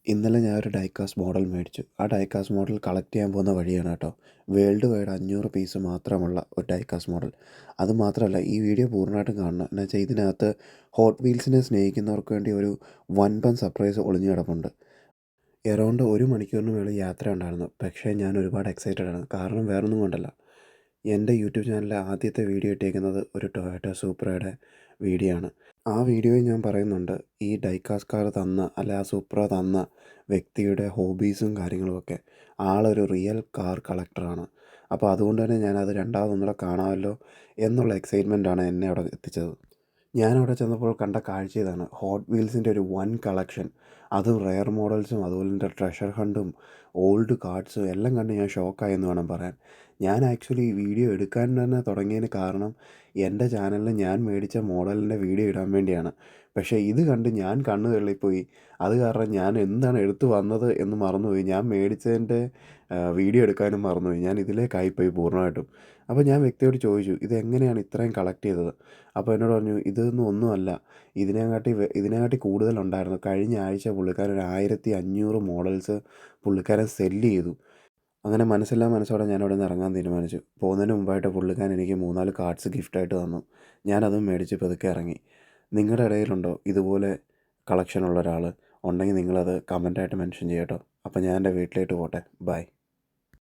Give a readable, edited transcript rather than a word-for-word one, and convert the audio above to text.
ഇന്നലെ ഞാനൊരു ഡൈക്കാസ്റ്റ് മോഡൽ മേടിച്ചു. ആ ഡൈക്കാസ്റ്റ് മോഡൽ കളക്ട് ചെയ്യാൻ പോകുന്ന വഴിയാണ് കേട്ടോ. വേൾഡ് വൈഡ് 500 പീസ് മാത്രമുള്ള ഒരു ഡൈക്കാസ്റ്റ് മോഡൽ. അതുമാത്രമല്ല, ഈ വീഡിയോ പൂർണ്ണമായിട്ടും കാണണം. എന്ന് വെച്ചാൽ ഇതിനകത്ത് ഹോട്ട് വീൽസിനെ സ്നേഹിക്കുന്നവർക്ക് വേണ്ടി ഒരു വൻപൻ സർപ്രൈസ് ഒളിഞ്ഞു കിടപ്പുണ്ട്. എറൗണ്ട് 1 മണിക്കൂറിന് മേളിൽ യാത്ര ഉണ്ടായിരുന്നു. പക്ഷേ ഞാൻ ഒരുപാട് എക്സൈറ്റഡ് ആണ്. കാരണം വേറൊന്നും കൊണ്ടല്ല. എൻ്റെ യൂട്യൂബ് ചാനലിലെ ആദ്യത്തെ വീഡിയോ ഇട്ടേക്കുന്നത് ഒരു ടൊയോട്ട സൂപ്രയുടെ വീഡിയോ ആണ്. ആ വീഡിയോയിൽ ഞാൻ പറയുന്നുണ്ട്, ഈ ഡൈക്കാസ്റ്റ് കാർ തന്ന ആ സൂപ്ര തന്ന വ്യക്തിയുടെ ഹോബീസും കാര്യങ്ങളുമൊക്കെ. ആളൊരു റിയൽ കാർ കളക്ടറാണ്. അപ്പോൾ അതുകൊണ്ട് തന്നെ ഞാനത് രണ്ടാമതൊന്നുകൂടെ കാണാമല്ലോ എന്നുള്ള എക്സൈറ്റ്മെൻറ്റാണ് എന്നെ അവിടെ എത്തിച്ചത്. ഞാനവിടെ ചെന്നപ്പോൾ കണ്ട കാഴ്ച ഇതാണ്. ഹോട്ട് വീൽസിൻ്റെ ഒരു വൻ കളക്ഷൻ. അതും റെയർ മോഡൽസും അതുപോലെ തന്നെ ട്രഷർ ഹണ്ടും ഓൾഡ് കാർഡ്സും എല്ലാം കണ്ട് ഞാൻ ഷോക്കായെന്ന് വേണം പറയാൻ. ഞാൻ ആക്ച്വലി ഈ വീഡിയോ എടുക്കാൻ തന്നെ തുടങ്ങിയതിന് കാരണം എൻ്റെ ചാനലിൽ ഞാൻ മേടിച്ച മോഡലിൻ്റെ വീഡിയോ ഇടാൻ വേണ്ടിയാണ്. പക്ഷേ ഇത് കണ്ട് ഞാൻ കണ്ണ് തള്ളിപ്പോയി. അത് കാരണം ഞാൻ എന്താണ് എടുത്തു വന്നത് എന്ന് മറന്നുപോയി. ഞാൻ മേടിച്ചതിൻ്റെ വീഡിയോ എടുക്കാനും മറന്നുപോയി. ഞാൻ ഇതിലേക്കായിപ്പോയി പൂർണ്ണമായിട്ടും. അപ്പോൾ ഞാൻ വ്യക്തിയോട് ചോദിച്ചു, ഇതെങ്ങനെയാണ് ഇത്രയും കളക്ട് ചെയ്തത്? അപ്പോൾ എന്നോട് പറഞ്ഞു, ഇതൊന്നും ഒന്നുമല്ല, ഇതിനെക്കാട്ടി കൂടുതലുണ്ടായിരുന്നു. കഴിഞ്ഞ ആഴ്ച പുള്ളിക്കാരൻ ഒരു 1500 മോഡൽസ് പുള്ളിക്കാരൻ സെല്ല് ചെയ്തു. അങ്ങനെ മനസ്സില്ലാ മനസ്സോടെ ഞാൻ അവിടെ നിന്ന് ഇറങ്ങാൻ തീരുമാനിച്ചു. പോകുന്നതിന് മുമ്പായിട്ട് പുള്ളിക്കാരൻ എനിക്ക് 3-4 കാർഡ്സ് ഗിഫ്റ്റായിട്ട് തന്നു. ഞാനതും മേടിച്ച് പതുക്കെ ഇറങ്ങി. നിങ്ങളുടെ ഇടയിലുണ്ടോ ഇതുപോലെ കളക്ഷനുള്ള ഒരാൾ? ഉണ്ടെങ്കിൽ നിങ്ങളത് കമൻറ്റായിട്ട് മെൻഷൻ ചെയ്യട്ടോ. അപ്പോൾ ഞാൻ എൻ്റെ വീട്ടിലേക്ക് പോട്ടെ. ബൈ.